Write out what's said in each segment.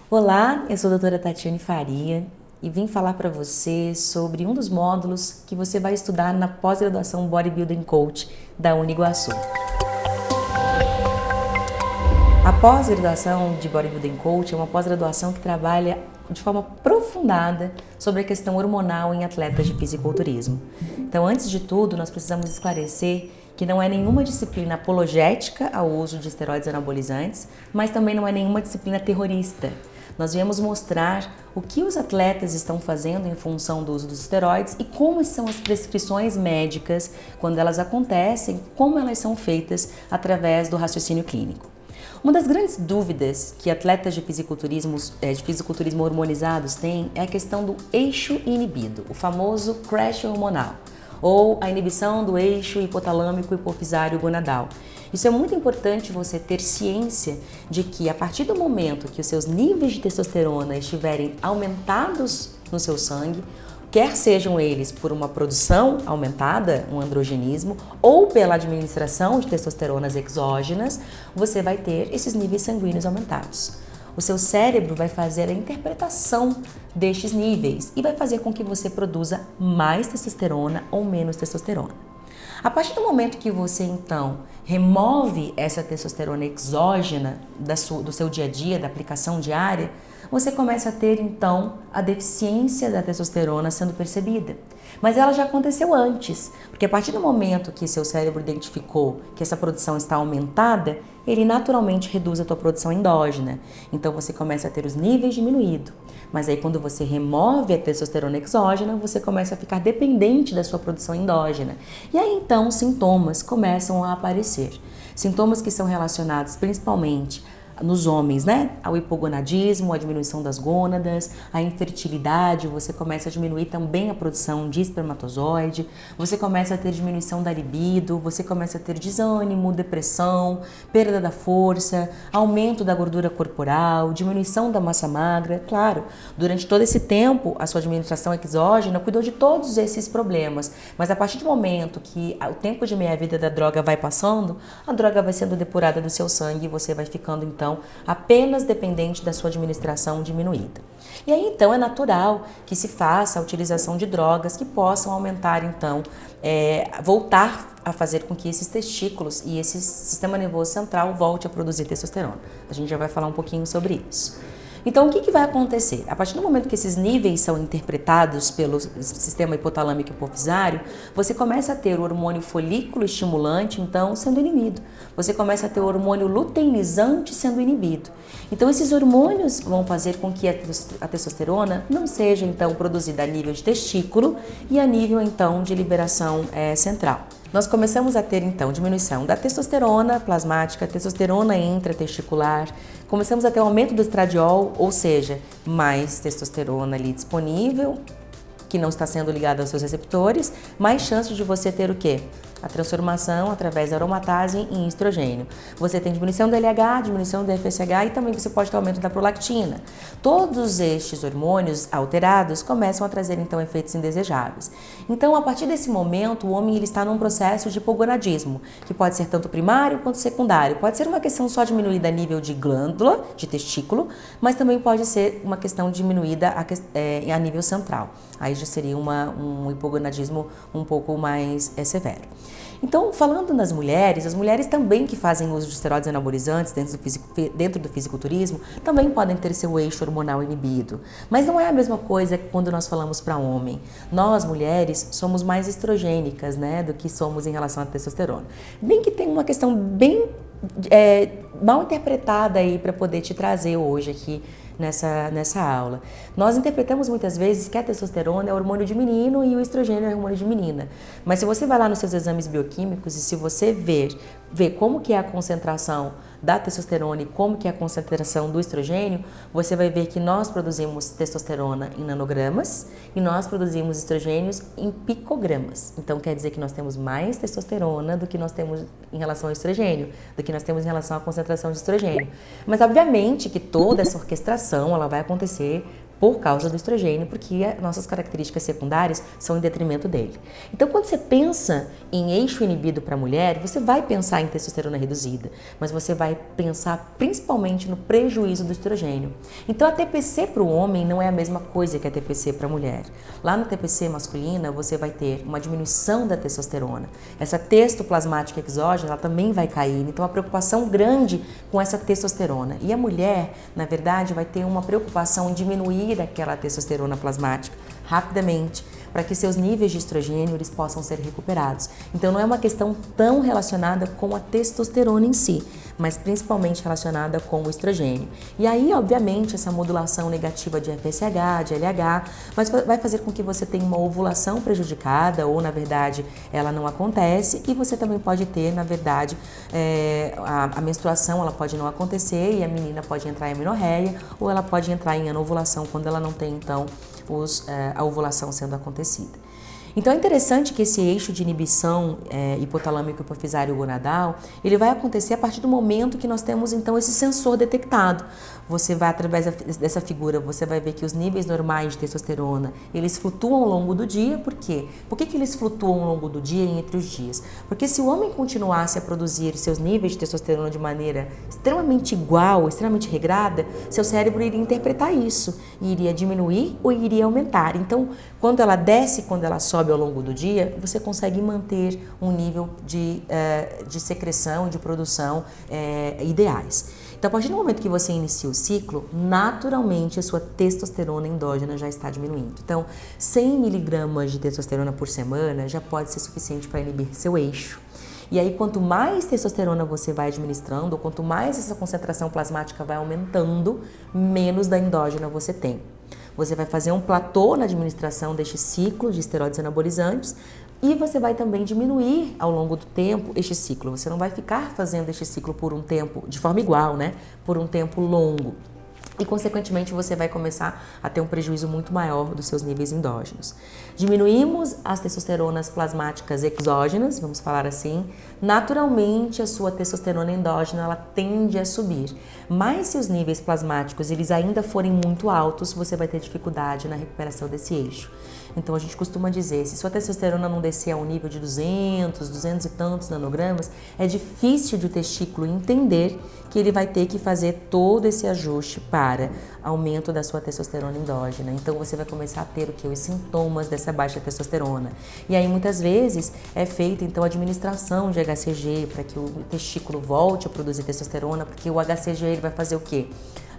Olá, eu sou a doutora Tatiane Faria e vim falar para você sobre um dos módulos que você vai estudar na pós-graduação Bodybuilding Coach da Uniguaçu. A pós-graduação de Bodybuilding Coach é uma pós-graduação que trabalha de forma aprofundada sobre a questão hormonal em atletas de fisiculturismo. Então, antes de tudo, nós precisamos esclarecer que não é nenhuma disciplina apologética ao uso de esteroides anabolizantes, mas também não é nenhuma disciplina terrorista. Nós viemos mostrar o que os atletas estão fazendo em função do uso dos esteroides e como são as prescrições médicas quando elas acontecem, como elas são feitas através do raciocínio clínico. Uma das grandes dúvidas que atletas de fisiculturismo hormonizados têm é a questão do eixo inibido, o famoso crash hormonal, ou a inibição do eixo hipotalâmico hipofisário gonadal. Isso é muito importante você ter ciência de que a partir do momento que os seus níveis de testosterona estiverem aumentados no seu sangue, quer sejam eles por uma produção aumentada, um androgenismo, ou pela administração de testosteronas exógenas, você vai ter esses níveis sanguíneos aumentados. O seu cérebro vai fazer a interpretação destes níveis e vai fazer com que você produza mais testosterona ou menos testosterona. A partir do momento que você, então, remove essa testosterona exógena do seu dia a dia, da aplicação diária, você começa a ter, então, a deficiência da testosterona sendo percebida. Mas ela já aconteceu antes, porque a partir do momento que seu cérebro identificou que essa produção está aumentada, ele naturalmente reduz a tua produção endógena. Então você começa a ter os níveis diminuídos. Mas aí quando você remove a testosterona exógena, você começa a ficar dependente da sua produção endógena. E aí então sintomas começam a aparecer. Sintomas que são relacionados principalmente nos homens, né? Ao hipogonadismo, a diminuição das gônadas, a infertilidade, você começa a diminuir também a produção de espermatozoide, você começa a ter diminuição da libido, você começa a ter desânimo, depressão, perda da força, aumento da gordura corporal, diminuição da massa magra. Claro, durante todo esse tempo, a sua administração exógena cuidou de todos esses problemas, mas a partir do momento que o tempo de meia-vida da droga vai passando, a droga vai sendo depurada do seu sangue e você vai ficando, então, apenas dependente da sua administração diminuída. E aí, então, é natural que se faça a utilização de drogas que possam aumentar, então, voltar a fazer com que esses testículos e esse sistema nervoso central volte a produzir testosterona. A gente já vai falar um pouquinho sobre isso. Então, o que vai acontecer? A partir do momento que esses níveis são interpretados pelo sistema hipotalâmico hipofisário, você começa a ter o hormônio folículo estimulante, então, sendo inibido. Você começa a ter o hormônio luteinizante sendo inibido. Então, esses hormônios vão fazer com que a testosterona não seja, então, produzida a nível de testículo e a nível, então, de liberação central. Nós começamos a ter, então, diminuição da testosterona plasmática, testosterona intratesticular, começamos a ter o aumento do estradiol, ou seja, mais testosterona ali disponível, que não está sendo ligada aos seus receptores, mais chance de você ter o quê? A transformação através da aromatase em estrogênio. Você tem diminuição do LH, diminuição do FSH e também você pode ter aumento da prolactina. Todos estes hormônios alterados começam a trazer então efeitos indesejáveis. Então, a partir desse momento, o homem ele está num processo de hipogonadismo, que pode ser tanto primário quanto secundário. Pode ser uma questão só diminuída a nível de glândula, de testículo, mas também pode ser uma questão diminuída a nível central. Aí já seria um hipogonadismo um pouco mais severo. Então, falando nas mulheres, as mulheres também que fazem uso de esteroides anabolizantes dentro do fisiculturismo também podem ter seu eixo hormonal inibido. Mas não é a mesma coisa que quando nós falamos para homem. Nós, mulheres, somos mais estrogênicas, né, do que somos em relação à testosterona. Bem que tem uma questão bem mal interpretada aí para poder te trazer hoje aqui nessa aula. Nós interpretamos muitas vezes que a testosterona é hormônio de menino e o estrogênio é hormônio de menina. Mas se você vai lá nos seus exames bioquímicos e se você ver como que é a concentração da testosterona e como que é a concentração do estrogênio, você vai ver que nós produzimos testosterona em nanogramas e nós produzimos estrogênios em picogramas. Então quer dizer que nós temos mais testosterona do que nós temos em relação ao estrogênio, do que nós temos em relação à concentração de estrogênio. Mas obviamente que toda essa orquestração ela vai acontecer por causa do estrogênio, porque nossas características secundárias são em detrimento dele. Então, quando você pensa em eixo inibido para a mulher, você vai pensar em testosterona reduzida, mas você vai pensar principalmente no prejuízo do estrogênio. Então, a TPC para o homem não é a mesma coisa que a TPC para a mulher. Lá no TPC masculina, você vai ter uma diminuição da testosterona. Essa testoplasmática exógena, ela também vai cair. Então, a preocupação grande com essa testosterona. E a mulher, na verdade, vai ter uma preocupação em diminuir aquela testosterona plasmática rapidamente, para que seus níveis de estrogênio eles possam ser recuperados. Então não é uma questão tão relacionada com a testosterona em si, mas principalmente relacionada com o estrogênio. E aí, obviamente, essa modulação negativa de FSH, de LH, vai fazer com que você tenha uma ovulação prejudicada, ou na verdade ela não acontece, e você também pode ter, na verdade, a menstruação ela pode não acontecer e a menina pode entrar em amenorreia, ou ela pode entrar em anovulação quando ela não tem, então, a ovulação sendo acontecida. Então é interessante que esse eixo de inibição hipotalâmico hipofisário gonadal, ele vai acontecer a partir do momento que nós temos então esse sensor detectado. Você vai, através dessa figura, você vai ver que os níveis normais de testosterona, eles flutuam ao longo do dia. Por quê? Por que eles flutuam ao longo do dia e entre os dias? Porque se o homem continuasse a produzir seus níveis de testosterona de maneira extremamente igual, extremamente regrada, seu cérebro iria interpretar isso e iria diminuir ou iria aumentar. Então, quando ela desce, quando ela sobe ao longo do dia, você consegue manter um nível de secreção, de produção ideais. Então, a partir do momento que você inicia o ciclo, naturalmente a sua testosterona endógena já está diminuindo. Então, 100 miligramas de testosterona por semana já pode ser suficiente para inibir seu eixo. E aí, quanto mais testosterona você vai administrando, ou quanto mais essa concentração plasmática vai aumentando, menos da endógena você tem. Você vai fazer um platô na administração deste ciclo de esteroides anabolizantes e você vai também diminuir ao longo do tempo este ciclo. Você não vai ficar fazendo este ciclo por um tempo de forma igual, né? Por um tempo longo. E, consequentemente, você vai começar a ter um prejuízo muito maior dos seus níveis endógenos. Diminuímos as testosteronas plasmáticas exógenas, vamos falar assim, naturalmente a sua testosterona endógena ela tende a subir. Mas se os níveis plasmáticos eles ainda forem muito altos, você vai ter dificuldade na recuperação desse eixo. Então a gente costuma dizer, se sua testosterona não descer a um nível de 200 e tantos nanogramas, é difícil de o testículo entender que ele vai ter que fazer todo esse ajuste para aumento da sua testosterona endógena. Então você vai começar a ter o que? Os sintomas dessa baixa testosterona. E aí muitas vezes é feita então a administração de HCG para que o testículo volte a produzir testosterona, porque o HCG ele vai fazer o quê?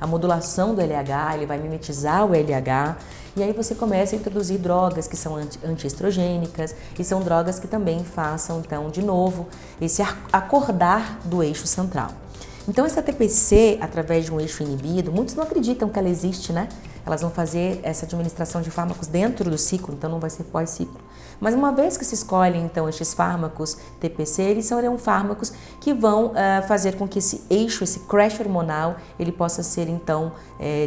A modulação do LH, ele vai mimetizar o LH, e aí você começa a introduzir drogas que são antiestrogênicas e são drogas que também façam, então, de novo, esse acordar do eixo central. Então, essa TPC, através de um eixo inibido, muitos não acreditam que ela existe, né? Elas vão fazer essa administração de fármacos dentro do ciclo, então não vai ser pós-ciclo. Mas uma vez que se escolhem, então, estes fármacos TPC, eles serão fármacos que vão fazer com que esse eixo, esse crash hormonal, ele possa ser, então,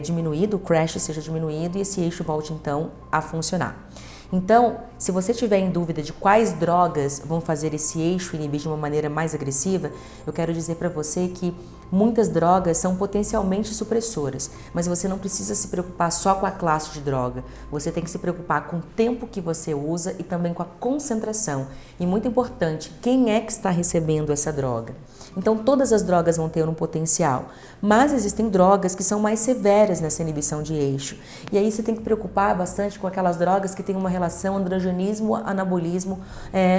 diminuído, o crash seja diminuído e esse eixo volte, então, a funcionar. Então, se você tiver em dúvida de quais drogas vão fazer esse eixo inibir de uma maneira mais agressiva, eu quero dizer para você que muitas drogas são potencialmente supressoras, mas você não precisa se preocupar só com a classe de droga. Você tem que se preocupar com o tempo que você usa e também com a concentração. E muito importante, quem é que está recebendo essa droga? Então, todas as drogas vão ter um potencial, mas existem drogas que são mais severas nessa inibição de eixo. E aí você tem que preocupar bastante com aquelas drogas que têm uma relação androgenismo-anabolismo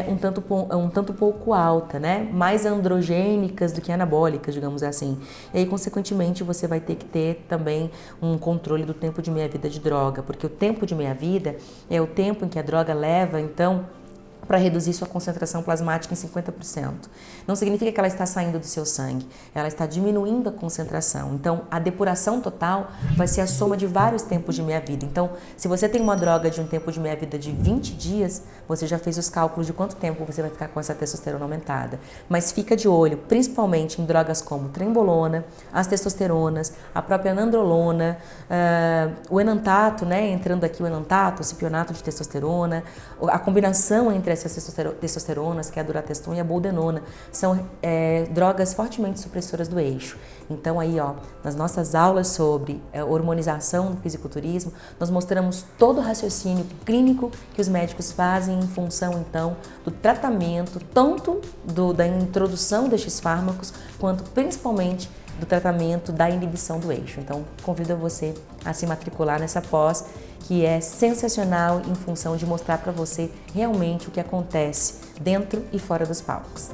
um tanto pouco alta, né? Mais androgênicas do que anabólicas, digamos assim. E aí, consequentemente, você vai ter que ter também um controle do tempo de meia-vida de droga, porque o tempo de meia-vida é o tempo em que a droga leva, então, para reduzir sua concentração plasmática em 50%. Não significa que ela está saindo do seu sangue, ela está diminuindo a concentração. Então, a depuração total vai ser a soma de vários tempos de meia-vida. Então, se você tem uma droga de um tempo de meia-vida de 20 dias, você já fez os cálculos de quanto tempo você vai ficar com essa testosterona aumentada. Mas fica de olho, principalmente em drogas como trembolona, as testosteronas, a própria nandrolona, o enantato, né? Entrando aqui o enantato, o cipionato de testosterona, a combinação entre entre essas testosteronas, que é a durateston e a boldenona, são drogas fortemente supressoras do eixo. Então aí, ó, nas nossas aulas sobre hormonização do fisiculturismo, nós mostramos todo o raciocínio clínico que os médicos fazem em função, então, do tratamento, tanto da introdução destes fármacos, quanto principalmente do tratamento da inibição do eixo. Então, convido você a se matricular nessa pós, que é sensacional em função de mostrar para você realmente o que acontece dentro e fora dos palcos.